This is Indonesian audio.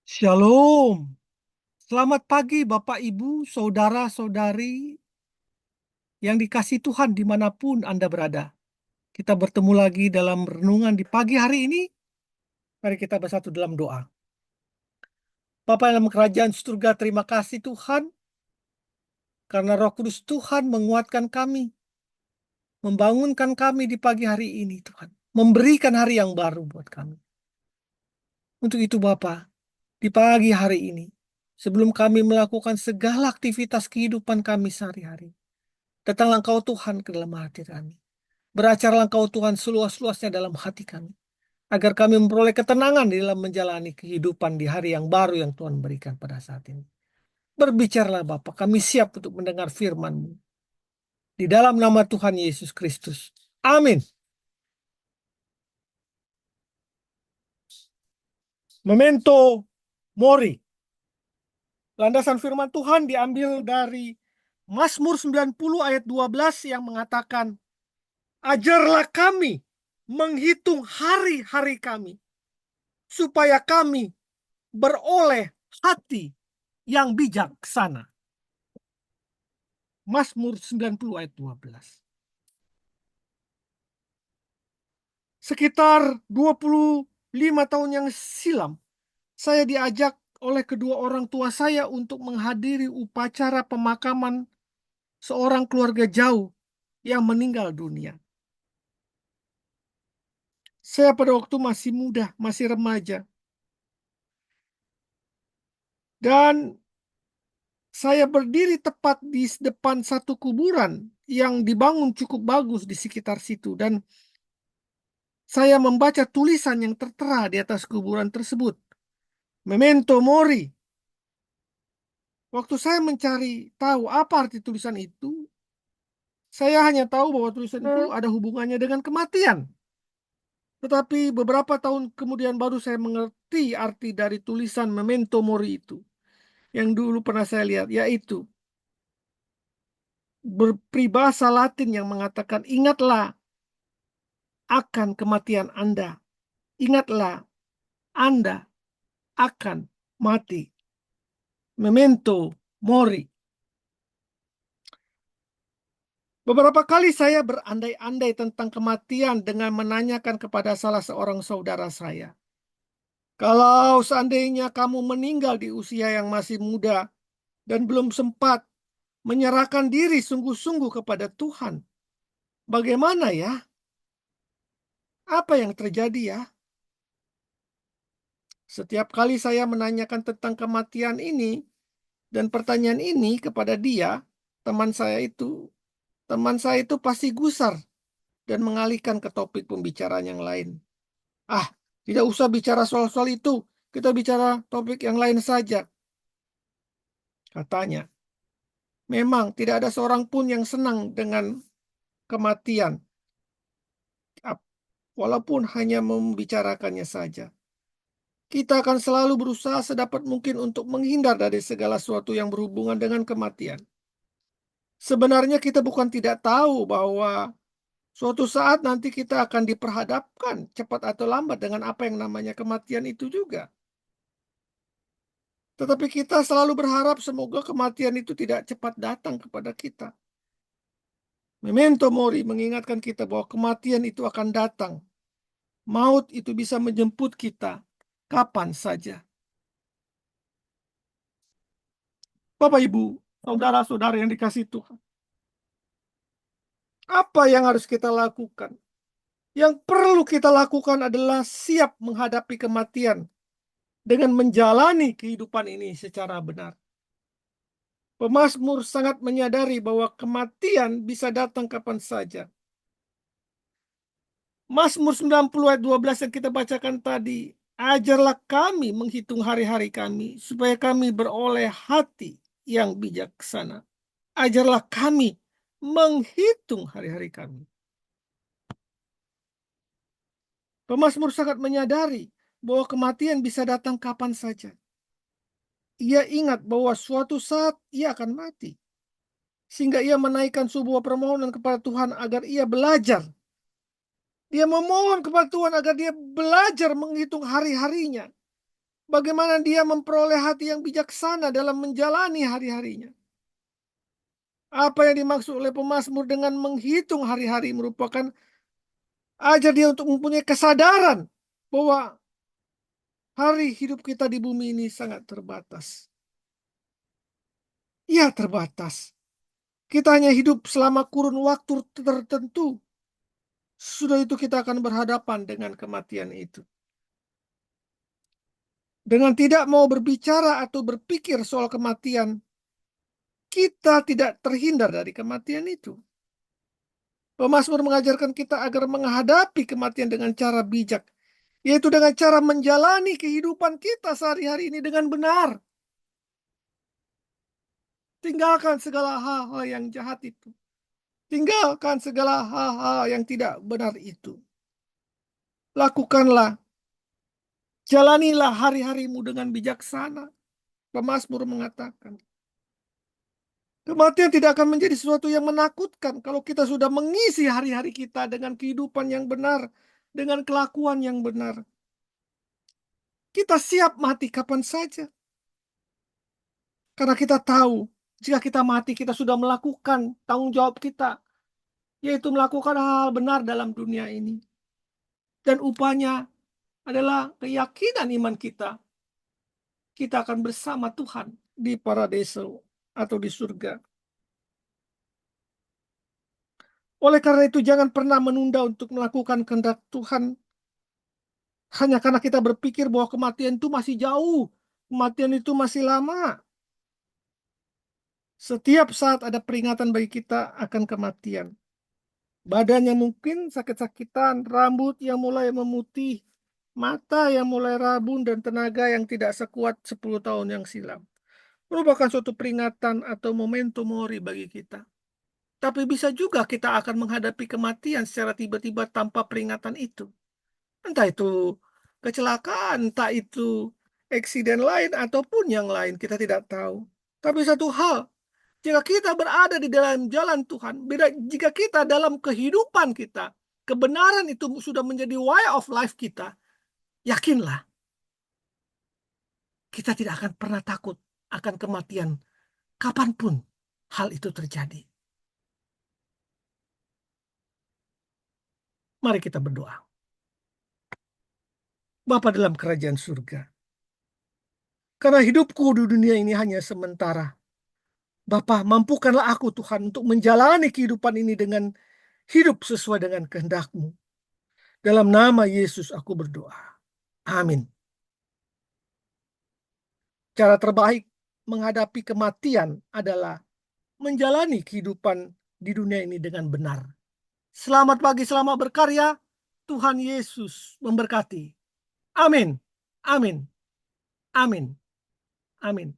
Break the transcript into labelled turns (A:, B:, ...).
A: Shalom. Selamat pagi Bapak Ibu, saudara-saudari yang dikasihi Tuhan dimanapun Anda berada. Kita bertemu lagi dalam renungan di pagi hari ini. Mari kita bersatu dalam doa. Bapa dalam kerajaan surga, terima kasih Tuhan karena Roh Kudus Tuhan menguatkan kami, membangunkan kami di pagi hari ini Tuhan. Memberikan hari yang baru buat kami. Untuk itu Bapa, di pagi hari ini, sebelum kami melakukan segala aktivitas kehidupan kami sehari-hari, datanglah Engkau Tuhan ke dalam hati kami. Beracarlah Engkau Tuhan seluas-luasnya dalam hati kami. Agar kami memperoleh ketenangan di dalam menjalani kehidupan di hari yang baru yang Tuhan berikan pada saat ini. Berbicaralah Bapa, kami siap untuk mendengar firman-Mu. Di dalam nama Tuhan Yesus Kristus. Amin. Memento Mori. Landasan firman Tuhan diambil dari Mazmur 90 ayat 12 yang mengatakan, ajarlah kami menghitung hari-hari kami, supaya kami beroleh hati yang bijaksana. Mazmur 90 ayat 12. Sekitar 25 tahun yang silam, saya diajak oleh kedua orang tua saya untuk menghadiri upacara pemakaman seorang keluarga jauh yang meninggal dunia. Saya pada waktu masih muda, masih remaja. Dan saya berdiri tepat di depan satu kuburan yang dibangun cukup bagus di sekitar situ. Dan saya membaca tulisan yang tertera di atas kuburan tersebut. Memento Mori. Waktu saya mencari tahu apa arti tulisan itu, saya hanya tahu bahwa tulisan itu ada hubungannya dengan kematian. Tetapi beberapa tahun kemudian baru saya mengerti arti dari tulisan Memento Mori itu. Yang dulu pernah saya lihat, yaitu berperibahasa Latin yang mengatakan, ingatlah akan kematian Anda. Ingatlah Anda akan mati. Memento Mori. Beberapa kali saya berandai-andai tentang kematian dengan menanyakan kepada salah seorang saudara saya, kalau seandainya kamu meninggal di usia yang masih muda dan belum sempat menyerahkan diri sungguh-sungguh kepada Tuhan, bagaimana ya? Apa yang terjadi ya? Setiap kali saya menanyakan tentang kematian ini dan pertanyaan ini kepada dia, teman saya itu pasti gusar dan mengalihkan ke topik pembicaraan yang lain. Ah, tidak usah bicara soal-soal itu. Kita bicara topik yang lain saja. Katanya, memang tidak ada seorang pun yang senang dengan kematian. Walaupun hanya membicarakannya saja. Kita akan selalu berusaha sedapat mungkin untuk menghindar dari segala sesuatu yang berhubungan dengan kematian. Sebenarnya kita bukan tidak tahu bahwa suatu saat nanti kita akan diperhadapkan cepat atau lambat dengan apa yang namanya kematian itu juga. Tetapi kita selalu berharap semoga kematian itu tidak cepat datang kepada kita. Memento Mori mengingatkan kita bahwa kematian itu akan datang. Maut itu bisa menjemput kita kapan saja. Bapak, Ibu, saudara-saudara yang dikasihi Tuhan, apa yang harus kita lakukan? Yang perlu kita lakukan adalah siap menghadapi kematian dengan menjalani kehidupan ini secara benar. Pemazmur sangat menyadari bahwa kematian bisa datang kapan saja. Mazmur 90 ayat 12 yang kita bacakan tadi, ajarlah kami menghitung hari-hari kami, supaya kami beroleh hati yang bijaksana. Ajarlah kami menghitung hari-hari kami. Pemazmur sangat menyadari bahwa kematian bisa datang kapan saja. Ia ingat bahwa suatu saat ia akan mati. Sehingga ia menaikkan sebuah permohonan kepada Tuhan agar ia belajar. Dia memohon kepada Tuhan agar dia belajar menghitung hari-harinya. Bagaimana dia memperoleh hati yang bijaksana dalam menjalani hari-harinya. Apa yang dimaksud oleh pemazmur dengan menghitung hari-hari merupakan ajar dia untuk mempunyai kesadaran bahwa hari hidup kita di bumi ini sangat terbatas. Ya, terbatas. Kita hanya hidup selama kurun waktu tertentu. Sudah itu kita akan berhadapan dengan kematian itu. Dengan tidak mau berbicara atau berpikir soal kematian, kita tidak terhindar dari kematian itu. Pemazmur mengajarkan kita agar menghadapi kematian dengan cara bijak, yaitu dengan cara menjalani kehidupan kita sehari-hari ini dengan benar. Tinggalkan segala hal-hal yang jahat itu. Tinggalkan segala hal-hal yang tidak benar itu. Lakukanlah, jalanilah hari-harimu dengan bijaksana. Pemazmur mengatakan, kematian tidak akan menjadi sesuatu yang menakutkan kalau kita sudah mengisi hari-hari kita dengan kehidupan yang benar, dengan kelakuan yang benar. Kita siap mati kapan saja. Karena kita tahu, jika kita mati, kita sudah melakukan tanggung jawab kita, yaitu melakukan hal-hal benar dalam dunia ini. Dan upahnya adalah keyakinan iman kita. Kita akan bersama Tuhan di paradiso atau di surga. Oleh karena itu, jangan pernah menunda untuk melakukan kehendak Tuhan hanya karena kita berpikir bahwa kematian itu masih jauh, kematian itu masih lama. Setiap saat ada peringatan bagi kita akan kematian. Badan yang mungkin sakit-sakitan, rambut yang mulai memutih, mata yang mulai rabun, dan tenaga yang tidak sekuat 10 tahun yang silam. Merupakan suatu peringatan atau momentum mori bagi kita. Tapi bisa juga kita akan menghadapi kematian secara tiba-tiba tanpa peringatan itu. Entah itu kecelakaan, entah itu eksiden lain ataupun yang lain, kita tidak tahu. Tapi satu hal, jika kita berada di dalam jalan Tuhan, jika kita dalam kehidupan kita, kebenaran itu sudah menjadi way of life kita, yakinlah, kita tidak akan pernah takut akan kematian kapanpun hal itu terjadi. Mari kita berdoa. Bapa dalam kerajaan surga, karena hidupku di dunia ini hanya sementara, Bapa, mampukanlah aku Tuhan untuk menjalani kehidupan ini dengan hidup sesuai dengan kehendak-Mu. Dalam nama Yesus aku berdoa. Amin. Cara terbaik menghadapi kematian adalah menjalani kehidupan di dunia ini dengan benar. Selamat pagi, selamat berkarya. Tuhan Yesus memberkati. Amin. Amin. Amin. Amin.